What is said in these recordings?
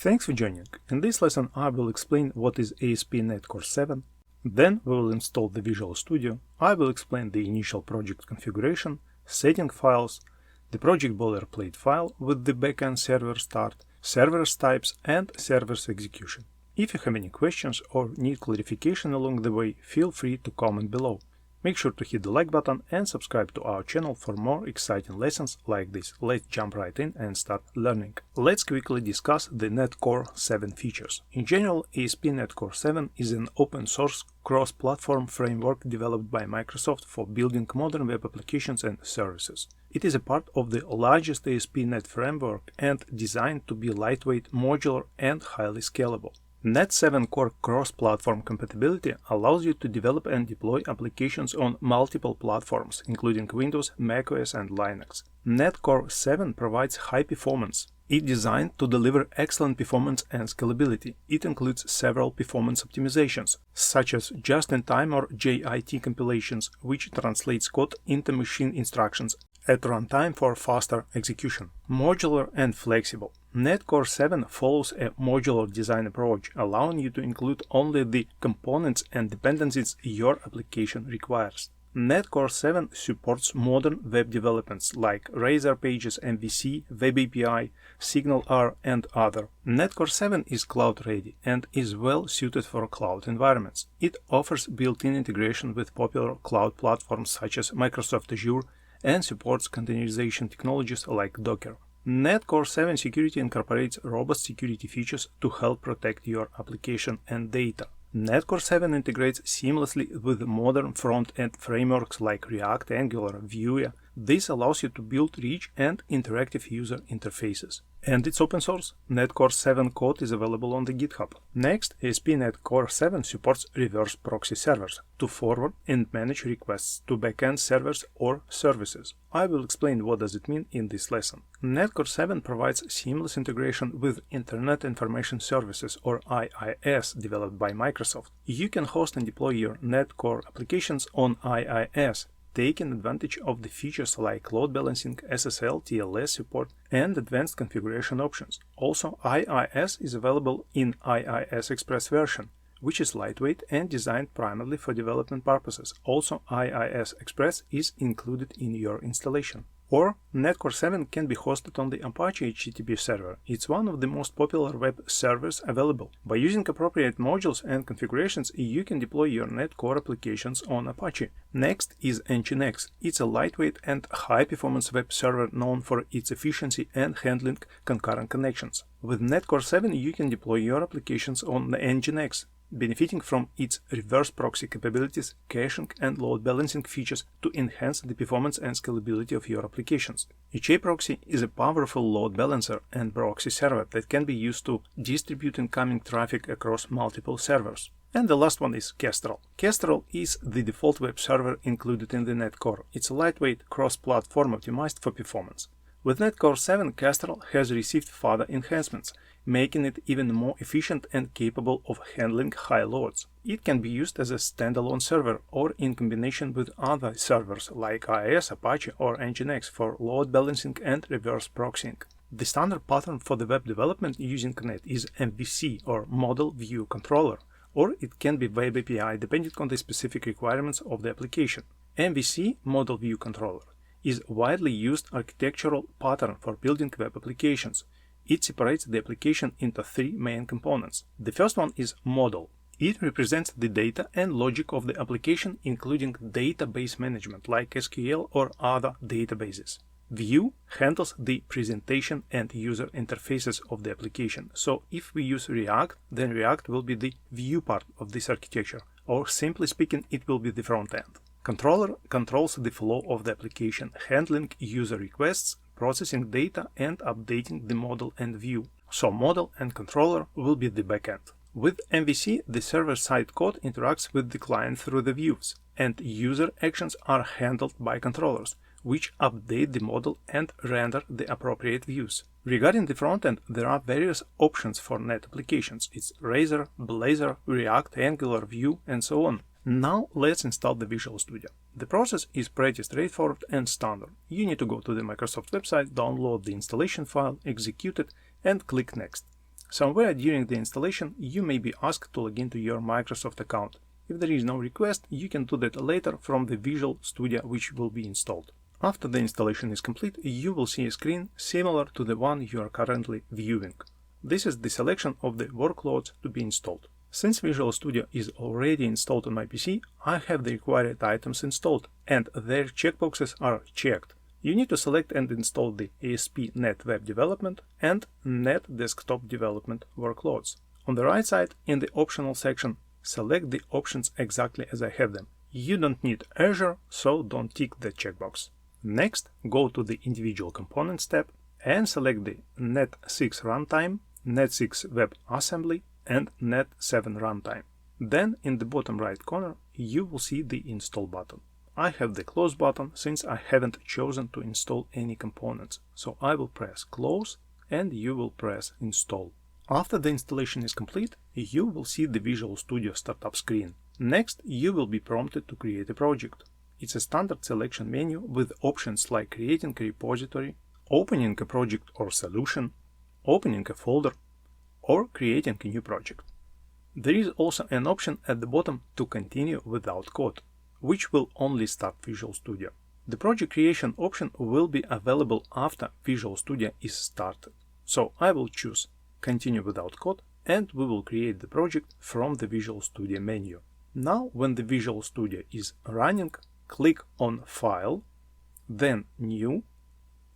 Thanks for joining. In this lesson I will explain what is ASP.NET Core 7, then we will install the Visual Studio, I will explain the initial project configuration, setting files, the project boilerplate file with the backend server start, servers types and servers execution. If you have any questions or need clarification along the way, feel free to comment below. Make sure to hit the like button and subscribe to our channel for more exciting lessons like this. Let's jump right in and start learning. Let's quickly discuss the .NET Core 7 features. In general, ASP.NET Core 7 is an open-source cross-platform framework developed by Microsoft for building modern web applications and services. It is a part of the largest ASP.NET framework and designed to be lightweight, modular, and highly scalable. .NET 7 Core cross-platform compatibility allows you to develop and deploy applications on multiple platforms, including Windows, macOS, and Linux. .NET Core 7 provides high performance. It's designed to deliver excellent performance and scalability. It includes several performance optimizations, such as just-in-time or JIT compilations, which translates code into machine instructions at runtime for faster execution. Modular and flexible. .NET Core 7 follows a modular design approach, allowing you to include only the components and dependencies your application requires. .NET Core 7 supports modern web developments like Razer Pages, MVC, VBPI, SignalR, and other. .NET Core 7 is cloud-ready and is well suited for cloud environments. It offers built-in integration with popular cloud platforms such as Microsoft Azure and supports containerization technologies like Docker. .NET Core 7 security incorporates robust security features to help protect your application and data. .NET Core 7 integrates seamlessly with modern front-end frameworks like React, Angular, Vue. This allows you to build rich and interactive user interfaces. And it's open source. .NET Core 7 code is available on the GitHub. Next, ASP.NET Core 7 supports reverse proxy servers to forward and manage requests to backend servers or services. I will explain what does it mean in this lesson. .NET Core 7 provides seamless integration with Internet Information Services or IIS developed by Microsoft. You can host and deploy your .NET Core applications on IIS, taking advantage of the features like load balancing, SSL, TLS support, and advanced configuration options. Also, IIS is available in IIS Express version, which is lightweight and designed primarily for development purposes. Also, IIS Express is included in your installation. Or, .NET Core 7 can be hosted on the Apache HTTP server. It's one of the most popular web servers available. By using appropriate modules and configurations, you can deploy your .NET Core applications on Apache. Next is NGNX. It's a lightweight and high-performance web server known for its efficiency and handling concurrent connections. With .NET Core 7, you can deploy your applications on the NGNX, benefiting from its reverse proxy capabilities, caching and load balancing features to enhance the performance and scalability of your applications. HA proxy is a powerful load balancer and proxy server that can be used to distribute incoming traffic across multiple servers. And the last one is Kestrel. Kestrel is the default web server included in the .NET Core. It's a lightweight cross-platform optimized for performance. With .NET Core 7, Kestrel has received further enhancements, making it even more efficient and capable of handling high loads. It can be used as a standalone server or in combination with other servers like IIS, Apache, or NGNX for load balancing and reverse proxying. The standard pattern for the web development using .NET is MVC or Model View Controller, or it can be VBPI depending on the specific requirements of the application. MVC, Model View Controller, is a widely used architectural pattern for building web applications. It separates the application into three main components. The first one is model. It represents the data and logic of the application, including database management like SQL or other databases. View handles the presentation and user interfaces of the application. So if we use React, then React will be the view part of this architecture, or simply speaking, it will be the front end. Controller controls the flow of the application, handling user requests, processing data, and updating the model and view. So model and controller will be the backend. With MVC, the server-side code interacts with the client through the views, and user actions are handled by controllers, which update the model and render the appropriate views. Regarding the frontend, there are various options for .NET applications. It's Razer, Blazor, React, Angular, Vue, and so on. Now let's install the Visual Studio. The process is pretty straightforward and standard. You need to go to the Microsoft website, download the installation file, execute it, and click Next. Somewhere during the installation, you may be asked to log into your Microsoft account. If there is no request, you can do that later from the Visual Studio which will be installed. After the installation is complete, you will see a screen similar to the one you are currently viewing. This is the selection of the workloads to be installed. Since Visual Studio is already installed on my PC, I have the required items installed and their checkboxes are checked. You need to select and install the ASP.NET Web Development and .NET Desktop Development workloads. On the right side, in the optional section, select the options exactly as I have them. You don't need Azure, so don't tick the checkbox. Next, go to the Individual Components tab and select the .NET 6 Runtime, .NET 6 WebAssembly, and .NET 7 Runtime. Then, in the bottom right corner, you will see the Install button. I have the Close button since I haven't chosen to install any components, so I will press Close and you will press Install. After the installation is complete, you will see the Visual Studio startup screen. Next, you will be prompted to create a project. It's a standard selection menu with options like creating a repository, opening a project or solution, opening a folder, or creating a new project. There is also an option at the bottom to continue without code, which will only start Visual Studio. The project creation option will be available after Visual Studio is started. So I will choose Continue without code and we will create the project from the Visual Studio menu. Now, when the Visual Studio is running, click on File, then New,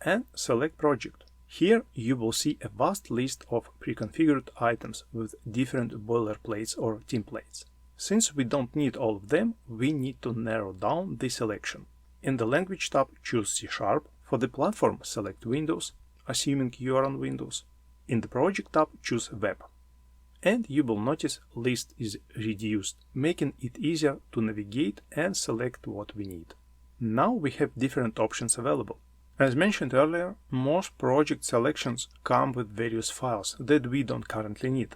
and select Project. Here you will see a vast list of pre-configured items with different boilerplates or templates. Since we don't need all of them, we need to narrow down the selection. In the Language tab, choose C#. For the platform, select Windows, assuming you are on Windows. In the Project tab, choose Web. And you will notice list is reduced, making it easier to navigate and select what we need. Now we have different options available. As mentioned earlier, most project selections come with various files that we don't currently need.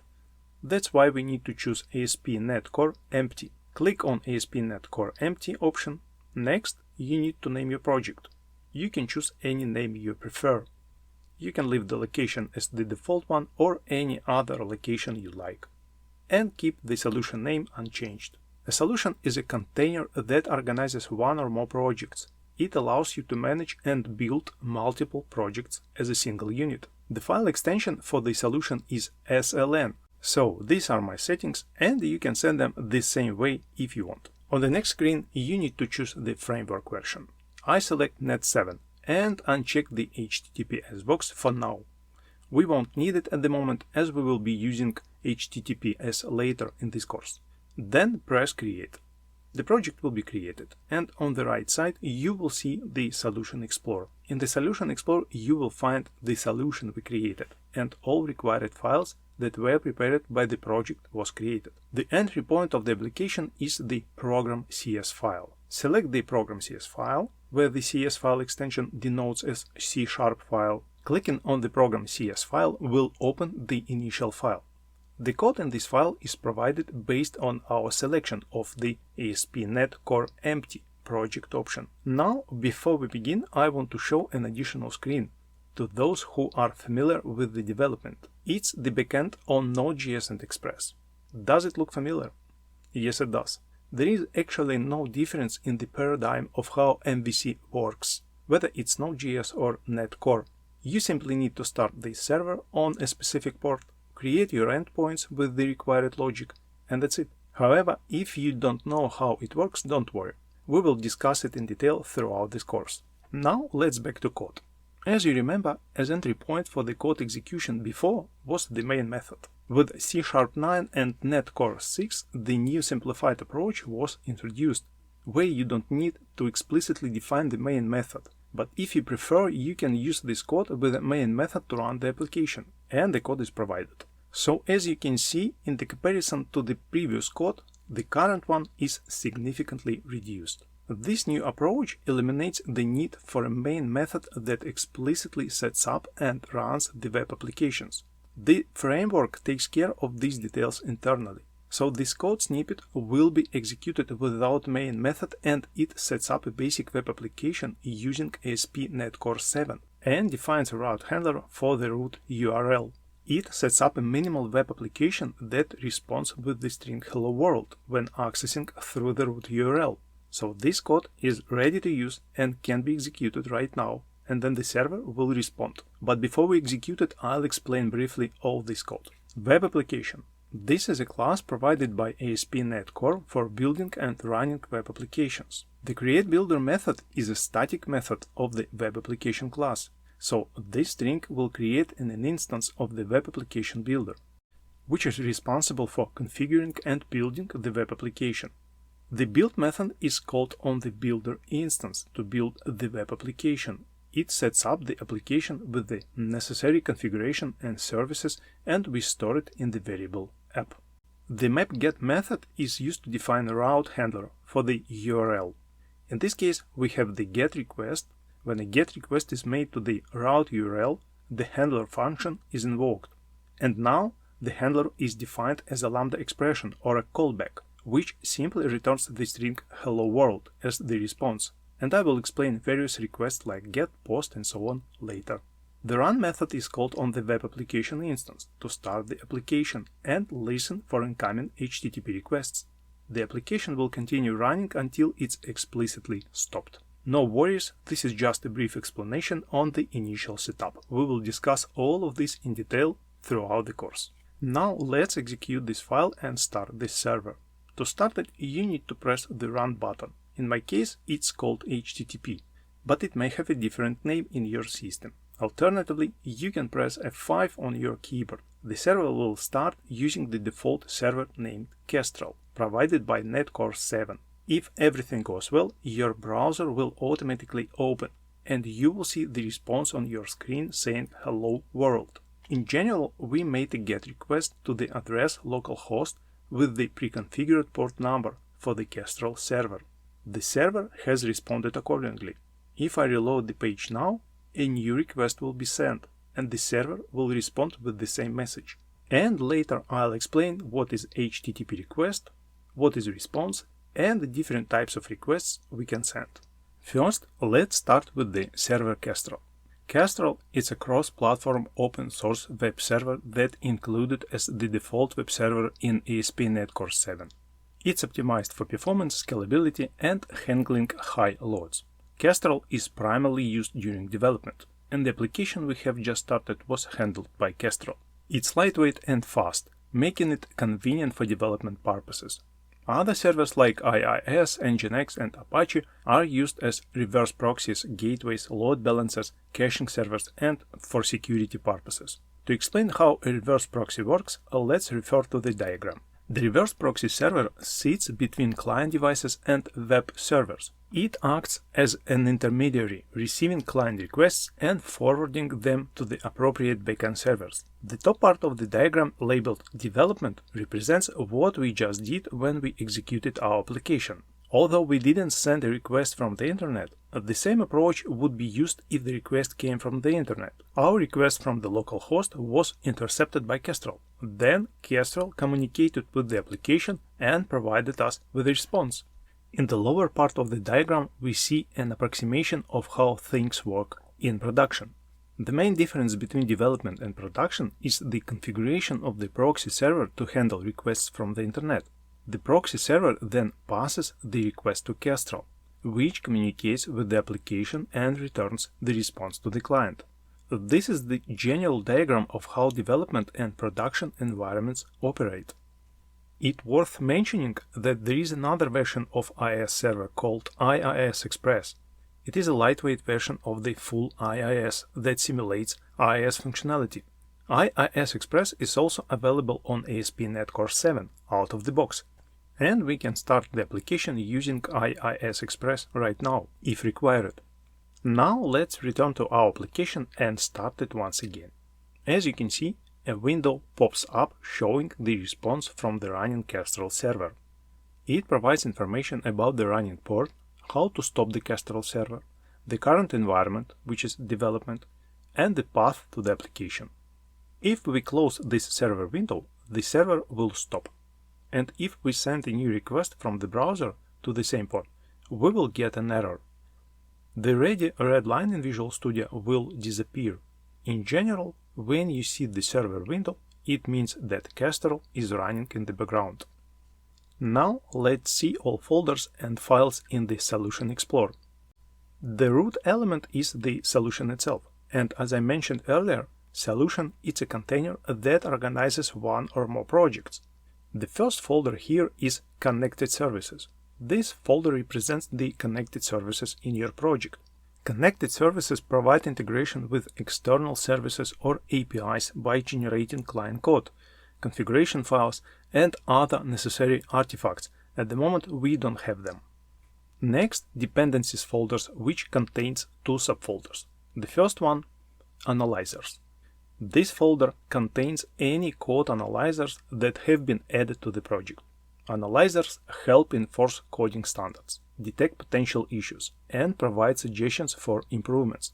That's why we need to choose ASP.NET Core Empty. Click on ASP.NET Core Empty option. Next, you need to name your project. You can choose any name you prefer. You can leave the location as the default one or any other location you like. And keep the solution name unchanged. A solution is a container that organizes one or more projects. It allows you to manage and build multiple projects as a single unit. The file extension for the solution is SLN. So these are my settings and you can set them the same way if you want. On the next screen, you need to choose the framework version. I select .NET 7 and uncheck the HTTPS box for now. We won't need it at the moment as we will be using HTTPS later in this course. Then press Create. The project will be created, and on the right side you will see the Solution Explorer. In the Solution Explorer you will find the solution we created and all required files that were prepared by the project was created. The entry point of the application is the program.cs file. Select the program.cs file, where the CS file extension denotes as C# file. Clicking on the program.cs file will open the initial file. The code in this file is provided based on our selection of the ASP.NET Core Empty project option. Now, before we begin, I want to show an additional screen to those who are familiar with the development. It's the backend on Node.js and Express. Does it look familiar? Yes, it does. There is actually no difference in the paradigm of how MVC works, whether it's Node.js or .NET Core. You simply need to start the server on a specific port, create your endpoints with the required logic, and that's it. However, if you don't know how it works, don't worry. We will discuss it in detail throughout this course. Now let's back to code. As you remember, as entry point for the code execution before was the main method. With C#9 and .NET Core 6, the new simplified approach was introduced, where you don't need to explicitly define the main method. But if you prefer, you can use this code with the main method to run the application, and the code is provided. So as you can see, in the comparison to the previous code, the current one is significantly reduced. This new approach eliminates the need for a main method that explicitly sets up and runs the web applications. The framework takes care of these details internally. So this code snippet will be executed without main method and it sets up a basic web application using ASP.NET Core 7 and defines a route handler for the root URL. It sets up a minimal web application that responds with the string hello world when accessing through the root URL. So this code is ready to use and can be executed right now, and then the server will respond. But before we execute it, I'll explain briefly all this code. Web application. This is a class provided by ASP.NET Core for building and running web applications. The createBuilder method is a static method of the web application class. So this string will create an instance of the web application builder, which is responsible for configuring and building the web application. The build method is called on the builder instance to build the web application. It sets up the application with the necessary configuration and services, and we store it in the variable app. The map-get method is used to define a route handler for the URL. In this case, we have the get request. When a GET request is made to the route URL, the handler function is invoked. And now the handler is defined as a lambda expression or a callback, which simply returns the string hello world as the response. And I will explain various requests like GET, POST, and so on later. The run method is called on the web application instance to start the application and listen for incoming HTTP requests. The application will continue running until it's explicitly stopped. No worries, this is just a brief explanation on the initial setup. We will discuss all of this in detail throughout the course. Now let's execute this file and start this server. To start it, you need to press the run button. In my case, it's called HTTP, but it may have a different name in your system. Alternatively, you can press F5 on your keyboard. The server will start using the default server named Kestrel, provided by NetCore 7. If everything goes well, your browser will automatically open, and you will see the response on your screen saying hello world. In general, we made a GET request to the address localhost with the pre-configured port number for the Kestrel server. The server has responded accordingly. If I reload the page now, a new request will be sent, and the server will respond with the same message. And later I'll explain what is HTTP request, what is response, and the different types of requests we can send. First, let's start with the server Kestrel. Kestrel is a cross-platform open-source web server that included as the default web server in ASP.NET Core 7. It's optimized for performance, scalability, and handling high loads. Kestrel is primarily used during development, and the application we have just started was handled by Kestrel. It's lightweight and fast, making it convenient for development purposes. Other servers like IIS, NGNX, and Apache are used as reverse proxies, gateways, load balancers, caching servers, and for security purposes. To explain how a reverse proxy works, let's refer to the diagram. The reverse proxy server sits between client devices and web servers. It acts as an intermediary, receiving client requests and forwarding them to the appropriate backend servers. The top part of the diagram, labeled Development, represents what we just did when we executed our application. Although we didn't send a request from the internet, the same approach would be used if the request came from the internet. Our request from the local host was intercepted by Kestrel. Then Kestrel communicated with the application and provided us with a response. In the lower part of the diagram, we see an approximation of how things work in production. The main difference between development and production is the configuration of the proxy server to handle requests from the internet. The proxy server then passes the request to Kestrel, which communicates with the application and returns the response to the client. This is the general diagram of how development and production environments operate. It's worth mentioning that there is another version of IIS server called IIS Express. It is a lightweight version of the full IIS that simulates IIS functionality. IIS Express is also available on ASP.NET Core 7 out of the box, and we can start the application using IIS Express right now, if required. Now let's return to our application and start it once again. As you can see, a window pops up showing the response from the running Kestrel server. It provides information about the running port, how to stop the Kestrel server, the current environment, which is development, and the path to the application. If we close this server window, the server will stop. And if we send a new request from the browser to the same port, we will get an error. The ready red line in Visual Studio will disappear. In general, when you see the server window, it means that Kestrel is running in the background. Now let's see all folders and files in the Solution Explorer. The root element is the solution itself, and as I mentioned earlier, solution is a container that organizes one or more projects. The first folder here is Connected Services. This folder represents the connected services in your project. Connected services provide integration with external services or APIs by generating client code, configuration files, and other necessary artifacts. At the moment, we don't have them. Next, Dependencies folders, which contains two subfolders. The first one, Analyzers. This folder contains any code analyzers that have been added to the project. Analyzers help enforce coding standards, detect potential issues, and provide suggestions for improvements.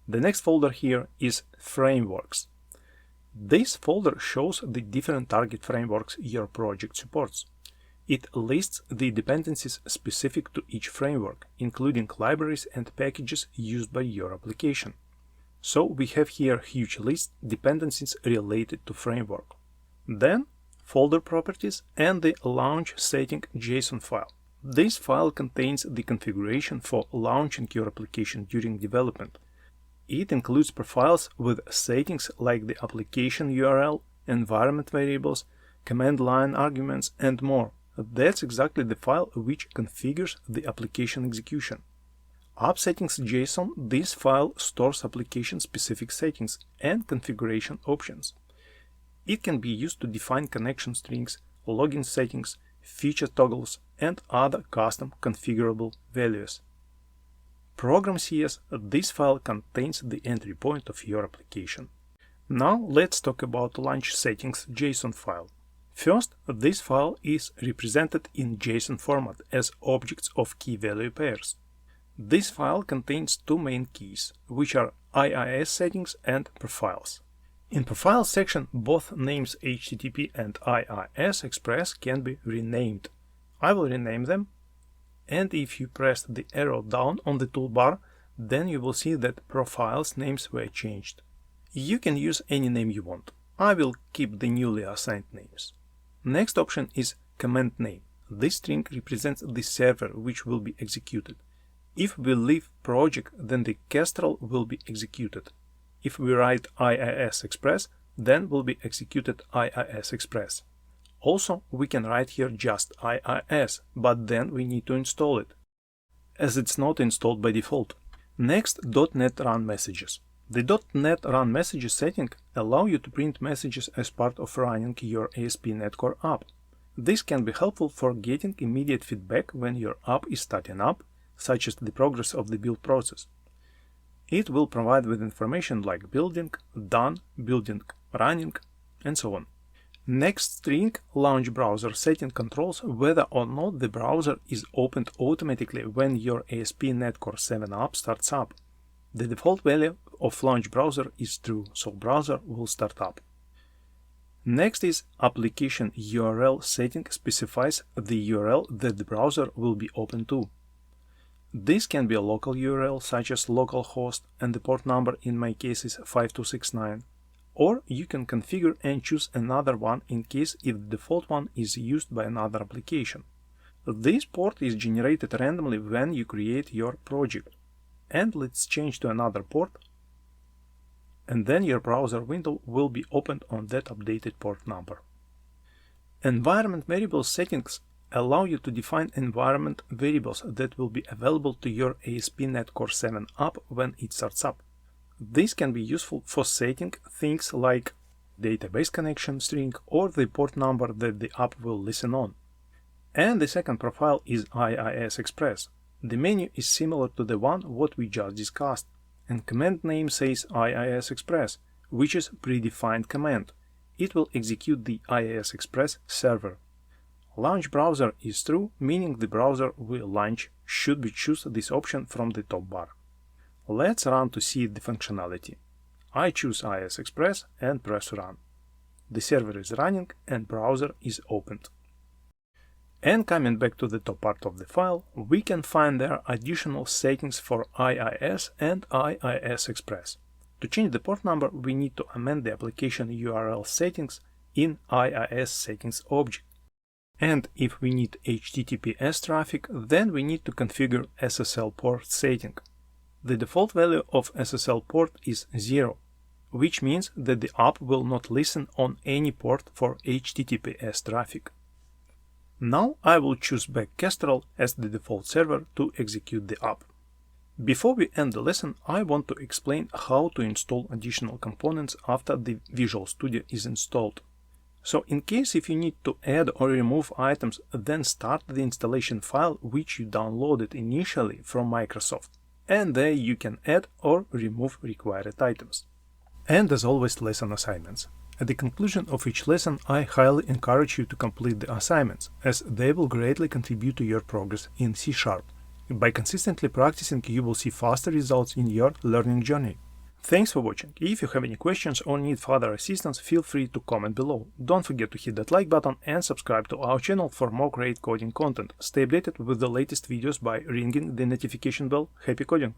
The next folder here is Frameworks. This folder shows the different target frameworks your project supports. It lists the dependencies specific to each framework, including libraries and packages used by your application. So we have here huge list dependencies related to framework. Then folder properties and the launch setting JSON file. This file contains the configuration for launching your application during development. It includes profiles with settings like the application URL, environment variables, command line arguments, and more. That's exactly the file which configures the application execution. AppSettings.json, this file stores application-specific settings and configuration options. It can be used to define connection strings, login settings, feature toggles, and other custom configurable values. Program.cs, this file contains the entry point of your application. Now let's talk about launch settings JSON file. First, this file is represented in JSON format as objects of key value pairs. This file contains two main keys, which are IIS settings and profiles. In Profiles section, both names HTTP and IIS Express can be renamed. I will rename them, and if you press the arrow down on the toolbar, then you will see that Profiles names were changed. You can use any name you want. I will keep the newly assigned names. Next option is Command Name. This string represents the server which will be executed. If we leave project, then the Kestrel will be executed. If we write IIS Express, then will be executed IIS Express. Also, we can write here just IIS, but then we need to install it, as it's not installed by default. Next, .NET Run Messages. The .NET Run Messages setting allow you to print messages as part of running your ASP.NET Core app. This can be helpful for getting immediate feedback when your app is starting up, such as the progress of the build process. It will provide with information like building, done, building, running, and so on. Next string, Launch Browser setting controls whether or not the browser is opened automatically when your ASP.NET Core 7 app starts up. The default value of Launch Browser is true, so browser will start up. Next is Application URL setting specifies the URL that the browser will be open to. This can be a local URL such as localhost, and the port number in my case is 5269, or you can configure and choose another one in case if the default one is used by another application. This port is generated randomly when you create your project. And let's change to another port, and then your browser window will be opened on that updated port number. Environment variable settings allow you to define environment variables that will be available to your ASP.NET Core 7 app when it starts up. This can be useful for setting things like database connection string or the port number that the app will listen on. And the second profile is IIS Express. The menu is similar to the one what we just discussed, and command name says IIS Express, which is predefined command. It will execute the IIS Express server. Launch browser is true, meaning the browser will launch should we choose this option from the top bar. Let's run to see the functionality. I choose IIS Express and press run. The server is running and browser is opened. And coming back to the top part of the file, we can find there additional settings for IIS and IIS Express. To change the port number, we need to amend the application URL settings in IIS settings object. And if we need HTTPS traffic, then we need to configure SSL port setting. The default value of SSL port is 0, which means that the app will not listen on any port for HTTPS traffic. Now I will choose back Kestrel as the default server to execute the app. Before we end the lesson, I want to explain how to install additional components after the Visual Studio is installed. So in case if you need to add or remove items, then start the installation file which you downloaded initially from Microsoft, and there you can add or remove required items. And as always, lesson assignments. At the conclusion of each lesson, I highly encourage you to complete the assignments, as they will greatly contribute to your progress in C#. By consistently practicing, you will see faster results in your learning journey. Thanks for watching. If you have any questions or need further assistance, feel free to comment below. Don't forget to hit that like button and subscribe to our channel for more great coding content. Stay updated with the latest videos by ringing the notification bell. Happy coding!